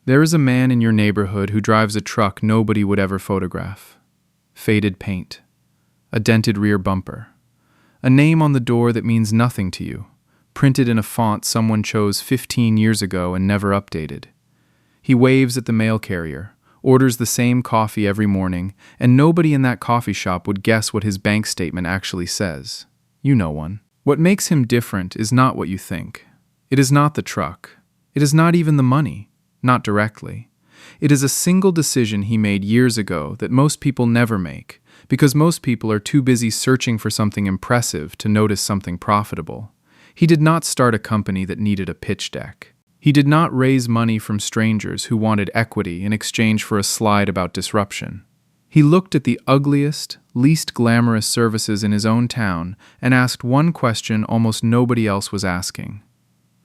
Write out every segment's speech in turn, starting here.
There is a man in your neighborhood who drives a truck nobody would ever photograph. Faded paint. A dented rear bumper. A name on the door that means nothing to you, printed in a font someone chose 15 years ago and never updated. He waves at the mail carrier, orders the same coffee every morning, and nobody in that coffee shop would guess what his bank statement actually says. You know one. What makes him different is not what you think. It is not the truck. It is not even the money, not directly. It is a single decision he made years ago that most people never make, because most people are too busy searching for something impressive to notice something profitable. He did not start a company that needed a pitch deck. He did not raise money from strangers who wanted equity in exchange for a slide about disruption. He looked at the ugliest, least glamorous services in his own town and asked one question almost nobody else was asking.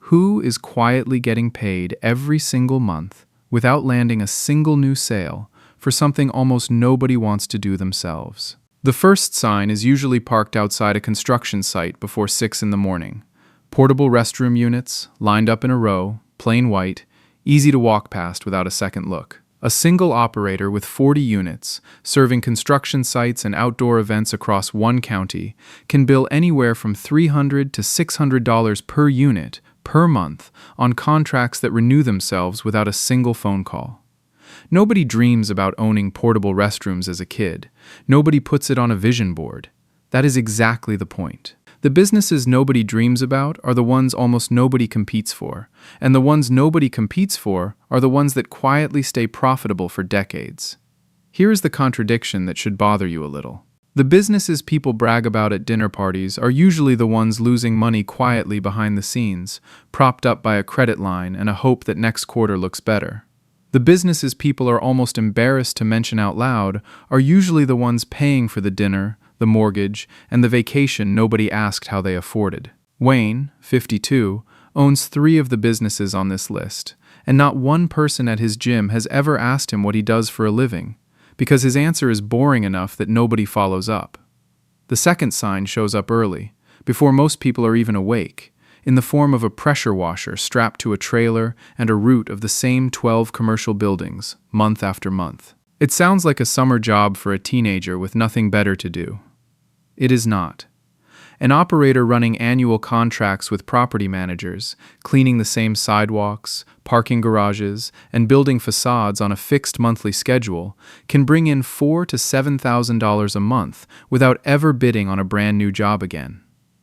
Who is quietly getting paid every single month without landing a single new sale for something almost nobody wants to do themselves? The first sign is usually parked outside a construction site before 6 in the morning. Portable restroom units, lined up in a row, plain white, easy to walk past without a second look. A single operator with 40 units, serving construction sites and outdoor events across one county, can bill anywhere from $300 to $600 per unit per month on contracts that renew themselves without a single phone call. Nobody dreams about owning portable restrooms as a kid. Nobody puts it on a vision board. That is exactly the point. The businesses nobody dreams about are the ones almost nobody competes for, and the ones nobody competes for are the ones that quietly stay profitable for decades. Here is the contradiction that should bother you a little. The businesses people brag about at dinner parties are usually the ones losing money quietly behind the scenes, propped up by a credit line and a hope that next quarter looks better. The businesses people are almost embarrassed to mention out loud are usually the ones paying for the dinner, the mortgage, and the vacation nobody asked how they afforded. Wayne, 52, owns 3 of the businesses on this list, and not one person at his gym has ever asked him what he does for a living, because his answer is boring enough that nobody follows up. The second sign shows up early, before most people are even awake, in the form of a pressure washer strapped to a trailer and a route of the same 12 commercial buildings, month after month. It sounds like a summer job for a teenager with nothing better to do. It is not. An operator running annual contracts with property managers, cleaning the same sidewalks, parking garages, and building facades on a fixed monthly schedule, can bring in $4,000 to $7,000 a month without ever bidding on a brand new job again.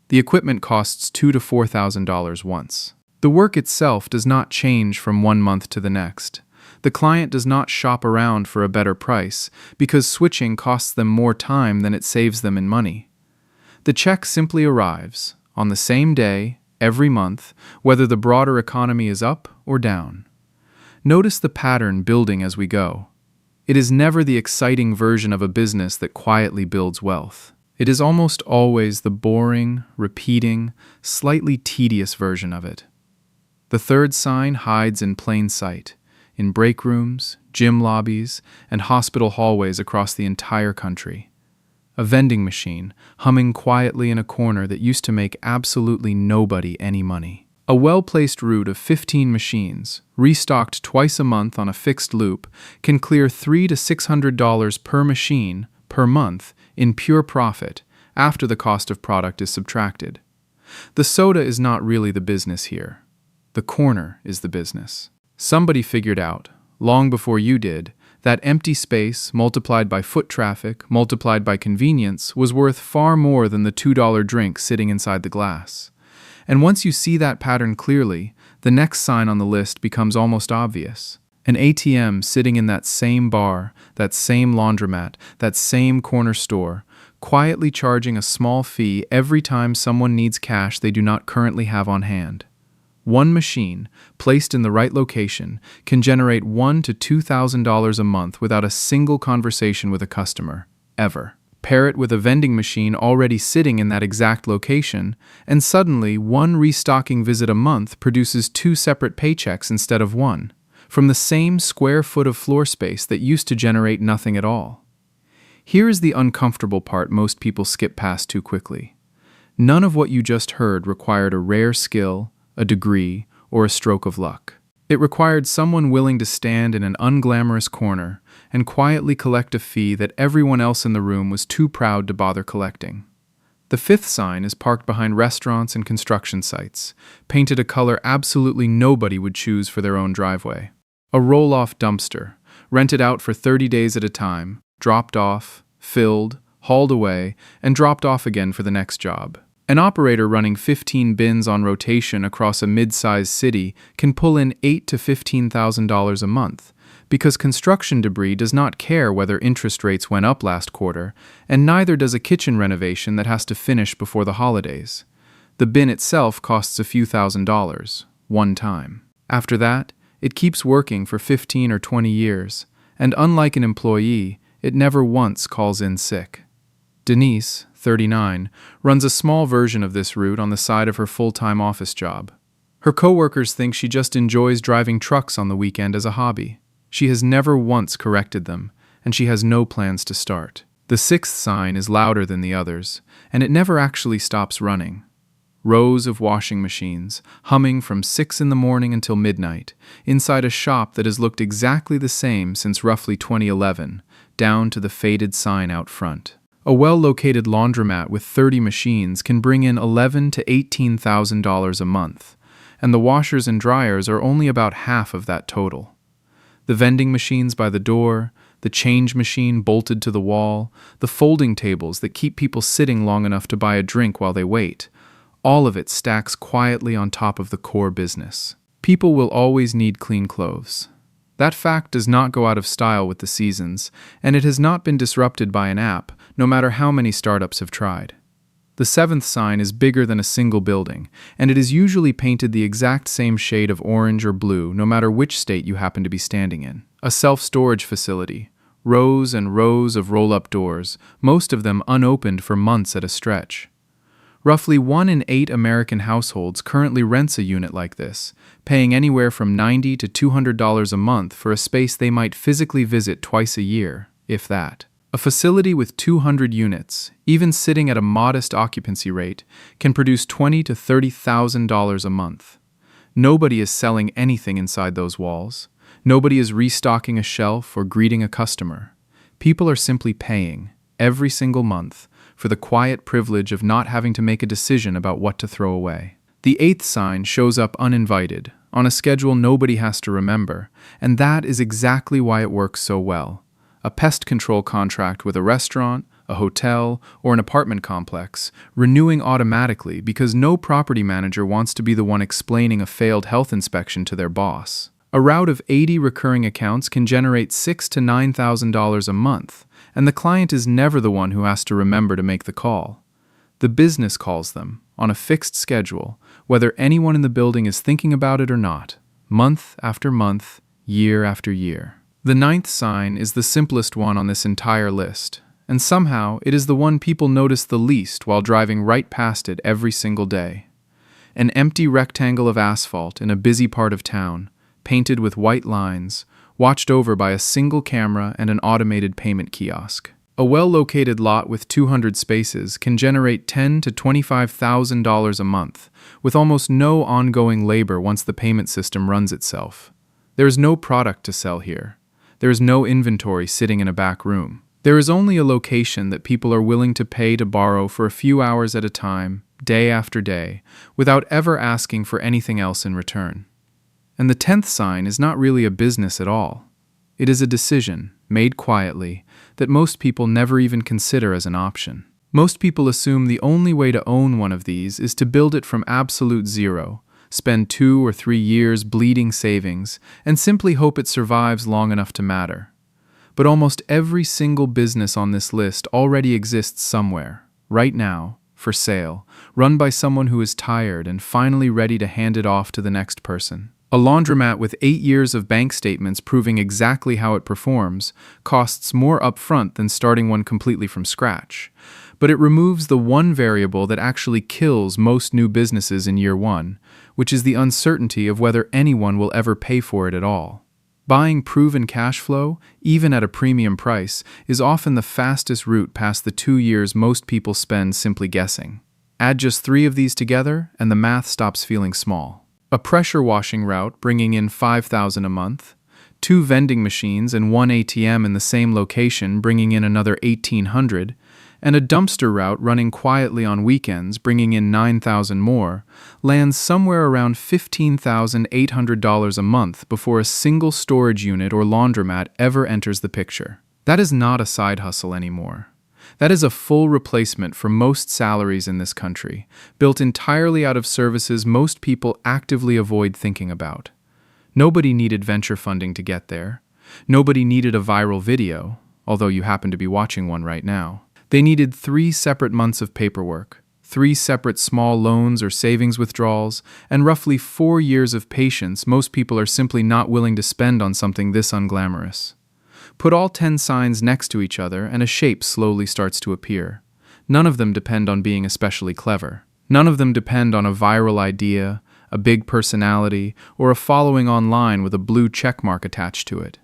The equipment costs $2,000 to $4,000 once. The work itself does not change from one month to the next. The client does not shop around for a better price because switching costs them more time than it saves them in money. The check simply arrives, on the same day, every month, whether the broader economy is up or down. Notice the pattern building as we go. It is never the exciting version of a business that quietly builds wealth. It is almost always the boring, repeating, slightly tedious version of it. The third sign hides in plain sight, in break rooms, gym lobbies, and hospital hallways across the entire country. A vending machine humming quietly in a corner that used to make absolutely nobody any money. A well-placed route of 15 machines, restocked twice a month on a fixed loop, can clear $300 to $600 per machine per month in pure profit after the cost of product is subtracted. The soda is not really the business here. The corner is the business. Somebody figured out, long before you did, that empty space multiplied by foot traffic multiplied by convenience was worth far more than the $2 drink sitting inside the glass. And once you see that pattern clearly, the next sign on the list becomes almost obvious. An ATM sitting in that same bar, that same laundromat, that same corner store, quietly charging a small fee every time someone needs cash they do not currently have on hand. One machine, placed in the right location, can generate $1,000 to $2,000 a month without a single conversation with a customer, ever. Pair it with a vending machine already sitting in that exact location, and suddenly one restocking visit a month produces 2 separate paychecks instead of one, from the same square foot of floor space that used to generate nothing at all. Here is the uncomfortable part most people skip past too quickly. None of what you just heard required a rare skill, a degree, or a stroke of luck. It required someone willing to stand in an unglamorous corner and quietly collect a fee that everyone else in the room was too proud to bother collecting. The fifth sign is parked behind restaurants and construction sites, painted a color absolutely nobody would choose for their own driveway. A roll-off dumpster, rented out for 30 days at a time, dropped off, filled, hauled away, and dropped off again for the next job. An operator running 15 bins on rotation across a mid-sized city can pull in $8,000 to $15,000 a month, because construction debris does not care whether interest rates went up last quarter, and neither does a kitchen renovation that has to finish before the holidays. The bin itself costs a few $1,000s, one time. After that, it keeps working for 15 or 20 years, and unlike an employee, it never once calls in sick. Denise, 39, runs a small version of this route on the side of her full-time office job. Her coworkers think she just enjoys driving trucks on the weekend as a hobby. She has never once corrected them, and she has no plans to start. The sixth sign is louder than the others, and it never actually stops running. Rows of washing machines, humming from 6 in the morning until midnight, inside a shop that has looked exactly the same since roughly 2011, down to the faded sign out front. A well-located laundromat with 30 machines can bring in $11,000 to $18,000 a month, and the washers and dryers are only about half of that total. The vending machines by the door, the change machine bolted to the wall, the folding tables that keep people sitting long enough to buy a drink while they wait, all of it stacks quietly on top of the core business. People will always need clean clothes. That fact does not go out of style with the seasons, and it has not been disrupted by an app, no matter how many startups have tried. The seventh sign is bigger than a single building, and it is usually painted the exact same shade of orange or blue no matter which state you happen to be standing in. A self-storage facility, rows and rows of roll-up doors, most of them unopened for months at a stretch. Roughly 1 in 8 American households currently rents a unit like this, paying anywhere from $90 to $200 a month for a space they might physically visit twice a year, if that. A facility with 200 units, even sitting at a modest occupancy rate, can produce $20,000 to $30,000 a month. Nobody is selling anything inside those walls. Nobody is restocking a shelf or greeting a customer. People are simply paying, every single month, for the quiet privilege of not having to make a decision about what to throw away. The eighth sign shows up uninvited, on a schedule nobody has to remember, and that is exactly why it works so well. A pest control contract with a restaurant, a hotel, or an apartment complex, renewing automatically because no property manager wants to be the one explaining a failed health inspection to their boss. A route of 80 recurring accounts can generate $6,000 to $9,000 a month, and the client is never the one who has to remember to make the call. The business calls them, on a fixed schedule, whether anyone in the building is thinking about it or not, month after month, year after year. The ninth sign is the simplest one on this entire list, and somehow it is the one people notice the least while driving right past it every single day. An empty rectangle of asphalt in a busy part of town, painted with white lines, watched over by a single camera and an automated payment kiosk. A well-located lot with 200 spaces can generate $10,000 to $25,000 a month, with almost no ongoing labor once the payment system runs itself. There is no product to sell here. There is no inventory sitting in a back room. There is only a location that people are willing to pay to borrow for a few hours at a time, day after day, without ever asking for anything else in return. And the 10th sign is not really a business at all. It is a decision, made quietly, that most people never even consider as an option. Most people assume the only way to own one of these is to build it from absolute zero, spend 2 or 3 years bleeding savings, and simply hope it survives long enough to matter. But almost every single business on this list already exists somewhere, right now, for sale, run by someone who is tired and finally ready to hand it off to the next person. A laundromat with 8 years of bank statements proving exactly how it performs costs more upfront than starting one completely from scratch. But it removes the one variable that actually kills most new businesses in year one, which is the uncertainty of whether anyone will ever pay for it at all. Buying proven cash flow, even at a premium price, is often the fastest route past the 2 years most people spend simply guessing. Add just 3 of these together, and the math stops feeling small. A pressure washing route bringing in $5,000 a month, 2 vending machines and 1 ATM in the same location bringing in another $1,800, and a dumpster route running quietly on weekends bringing in $9,000 more, lands somewhere around $15,800 a month before a single storage unit or laundromat ever enters the picture. That is not a side hustle anymore. That is a full replacement for most salaries in this country, built entirely out of services most people actively avoid thinking about. Nobody needed venture funding to get there. Nobody needed a viral video, although you happen to be watching one right now. They needed 3 separate months of paperwork, 3 separate small loans or savings withdrawals, and roughly 4 years of patience most people are simply not willing to spend on something this unglamorous. Put all 10 signs next to each other and a shape slowly starts to appear. None of them depend on being especially clever. None of them depend on a viral idea, a big personality, or a following online with a blue checkmark attached to it.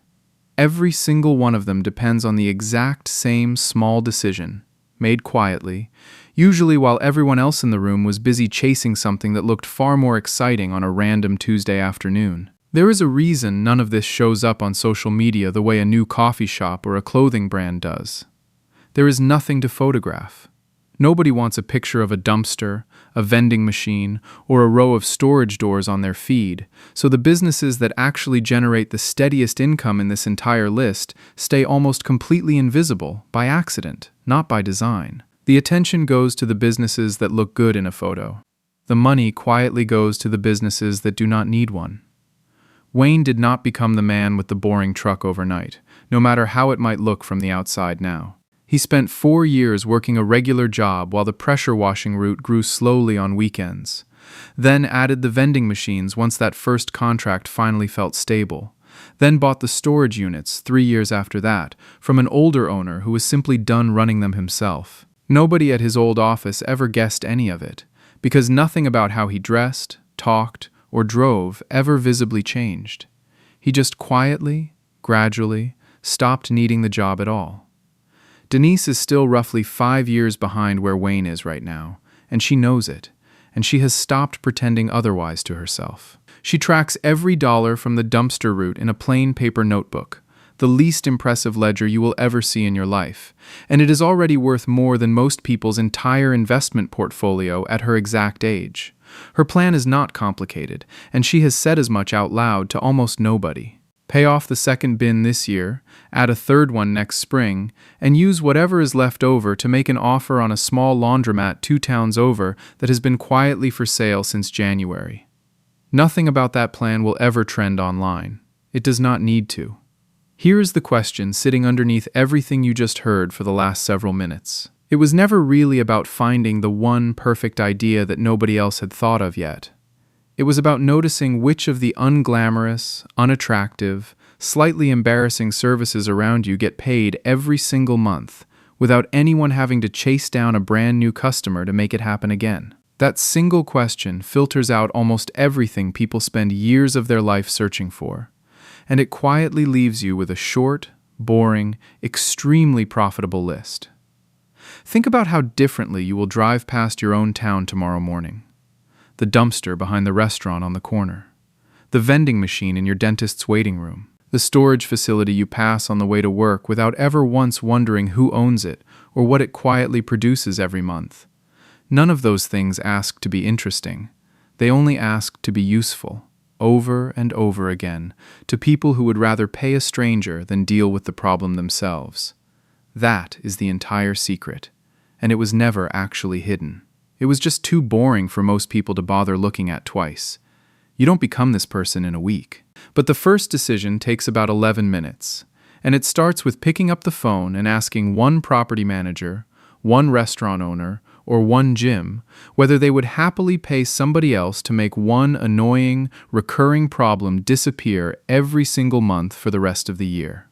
Every single one of them depends on the exact same small decision, made quietly, usually while everyone else in the room was busy chasing something that looked far more exciting on a random Tuesday afternoon. There is a reason none of this shows up on social media the way a new coffee shop or a clothing brand does. There is nothing to photograph. Nobody wants a picture of a dumpster, a vending machine, or a row of storage doors on their feed, so the businesses that actually generate the steadiest income in this entire list stay almost completely invisible by accident, not by design. The attention goes to the businesses that look good in a photo. The money quietly goes to the businesses that do not need one. Wayne did not become the man with the boring truck overnight, no matter how it might look from the outside now. He spent 4 years working a regular job while the pressure washing route grew slowly on weekends, then added the vending machines once that first contract finally felt stable, then bought the storage units 3 years after that from an older owner who was simply done running them himself. Nobody at his old office ever guessed any of it, because nothing about how he dressed, talked, or drove ever visibly changed. He just quietly, gradually, stopped needing the job at all. Denise is still roughly 5 years behind where Wayne is right now, and she knows it, and she has stopped pretending otherwise to herself. She tracks every dollar from the dumpster route in a plain paper notebook, the least impressive ledger you will ever see in your life, and it is already worth more than most people's entire investment portfolio at her exact age. Her plan is not complicated, and she has said as much out loud to almost nobody. Pay off the second bin this year, add a third one next spring, and use whatever is left over to make an offer on a small laundromat 2 towns over that has been quietly for sale since January. Nothing about that plan will ever trend online. It does not need to. Here is the question sitting underneath everything you just heard for the last several minutes. It was never really about finding the one perfect idea that nobody else had thought of yet. It was about noticing which of the unglamorous, unattractive, slightly embarrassing services around you get paid every single month without anyone having to chase down a brand new customer to make it happen again. That single question filters out almost everything people spend years of their life searching for, and it quietly leaves you with a short, boring, extremely profitable list. Think about how differently you will drive past your own town tomorrow morning. The dumpster behind the restaurant on the corner. The vending machine in your dentist's waiting room. The storage facility you pass on the way to work without ever once wondering who owns it or what it quietly produces every month. None of those things ask to be interesting. They only ask to be useful, over and over again, to people who would rather pay a stranger than deal with the problem themselves. That is the entire secret, and it was never actually hidden. It was just too boring for most people to bother looking at twice. You don't become this person in a week. But the first decision takes about 11 minutes, and it starts with picking up the phone and asking one property manager, one restaurant owner, or one gym whether they would happily pay somebody else to make one annoying, recurring problem disappear every single month for the rest of the year.